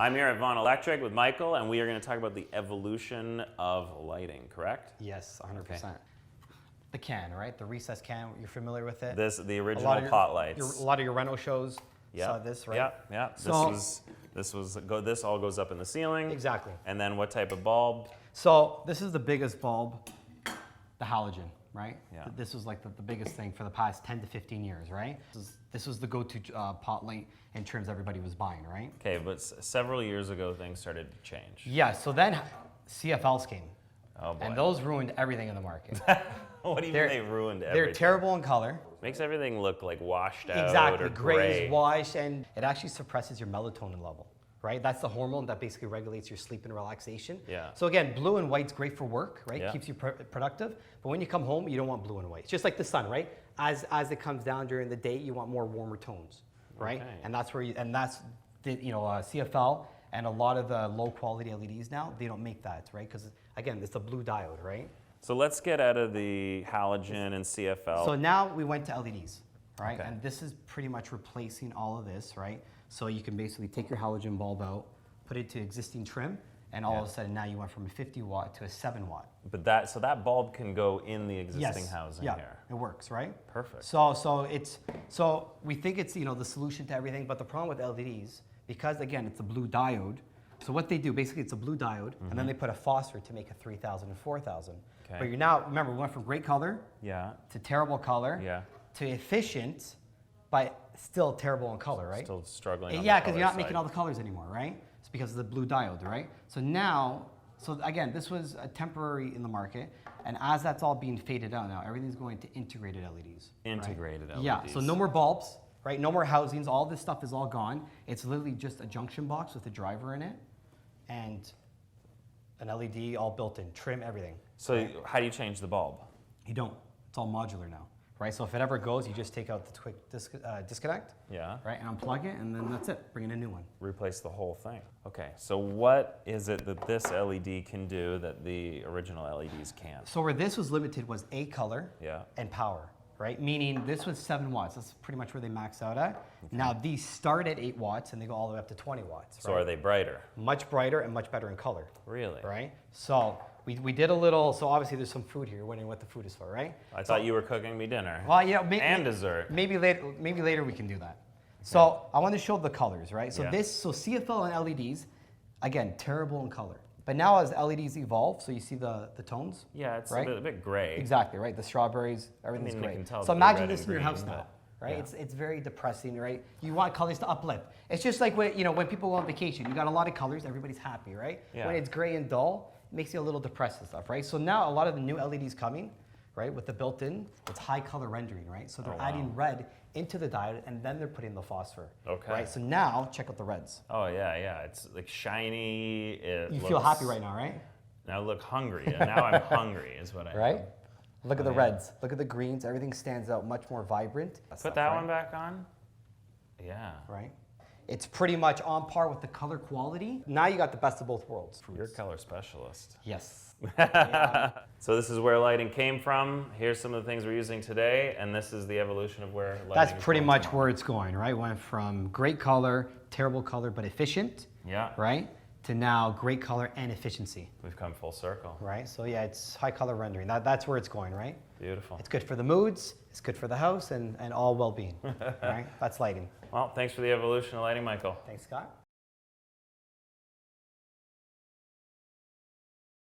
I'm here at Vaughan Electric with Michael, and we are going to talk about the evolution of lighting, correct? Yes, 100%. Okay. The can, right? The recessed can, you're familiar with it? The original pot lights. A lot of your rental shows saw Yep. this, right? Yeah. So, This all goes up in the ceiling. Exactly. And then what type of bulb? So this is the biggest bulb, the halogen, right? Yeah. This was like the biggest thing for the past 10 to 15 years, right? This was the go-to pot light in terms everybody was buying, right? Okay, but several years ago, things started to change. Yeah, so then CFLs came. Oh boy. And those ruined everything in the market. What do you mean they ruined everything? They're terrible in color. Makes everything look like washed out Exactly, or grays, wash, and it actually suppresses your melatonin level, right? That's the hormone that basically regulates your sleep and relaxation. Yeah. So again, blue and white's great for work, right? Yeah. Keeps you productive. But when you come home, you don't want blue and white. It's just like the sun, right? As it comes down during the day, you want more warmer tones, right? Okay. And that's where CFL and a lot of the low quality LEDs now, they don't make that, right? Because again, it's a blue diode, right? So let's get out of the halogen and CFL. So now we went to LEDs, right? Okay. And this is pretty much replacing all of this, right? So you can basically take your halogen bulb out, put it to existing trim, and all of a sudden now you went from a 50 watt to a 7 watt. But so that bulb can go in the existing housing here. It works, right? Perfect. So we think it's the solution to everything, but the problem with LEDs, because again it's a blue diode. So what they do, basically it's a blue diode, and then they put a phosphor to make a 3000 and 4000. Okay. But you're now, remember, we went from great color to terrible color to efficient, but still terrible in color, right? Still struggling on Yeah, the because you're color not making side. all the colors anymore, right? It's because of the blue diode, right? So now, again, this was a temporary in the market, and as that's all being faded out now, everything's going to integrated LEDs. Integrated right? LEDs. Yeah, so no more bulbs, right? No more housings. All this stuff is all gone. It's literally just a junction box with a driver in it, and an LED all built in, trim, everything. So right? how do you change the bulb? You don't. It's all modular now, right? So if it ever goes, you just take out the quick disconnect, Yeah. right, and unplug it, and then that's it. Bring in a new one. Replace the whole thing. Okay, so what is it that this LED can do that the original LEDs can't? So where this was limited was a color and power, right? Meaning this was 7 watts. That's pretty much where they max out at. Okay. Now these start at 8 watts and they go all the way up to 20 watts. So right? are they brighter? Much brighter and much better in color. Really? Right? So we did a little, so obviously there's some food here. You're wondering what the food is for, right? I thought you were cooking me dinner. Well, and dessert. Maybe later we can do that. Okay. So I want to show the colors, right? So so CFL and LEDs, again, terrible in color. But now as LEDs evolve, so you see the tones? Yeah, it's right? a bit gray. Exactly, right? The strawberries, everything's you gray. can tell So they're imagine red this and in your green, house now, right? yeah. It's very depressing, right? You want colors to uplift. It's just like when people go on vacation, you got a lot of colors, everybody's happy, right? Yeah. When it's gray and dull, it makes you a little depressed and stuff, right? So now a lot of the new LEDs coming, right, with the built-in, it's high color rendering, right? So they're adding red into the diode, and then they're putting the phosphor. Okay. Right. So now check out the reds. Oh yeah. It's like shiny. You feel happy right now, right? Now I look hungry. And now I'm hungry is what I Right? am. Look at the reds. Look at the greens. Everything stands out much more vibrant. Put that one back on. Yeah. Right? It's pretty much on par with the color quality. Now you got the best of both worlds. You're a color specialist. Yes. So this is where lighting came from. Here's some of the things we're using today, and this is the evolution of where lighting That's is pretty going much tomorrow. where it's going, right? Went from great color, terrible color, but efficient. Yeah. Right? To now great color and efficiency. We've come full circle. Right? So yeah, it's high color rendering. That's where it's going, right? Beautiful. It's good for the moods, it's good for the house, and all well-being. Right? That's lighting. Well, thanks for the evolution of lighting, Michael. Thanks, Scott.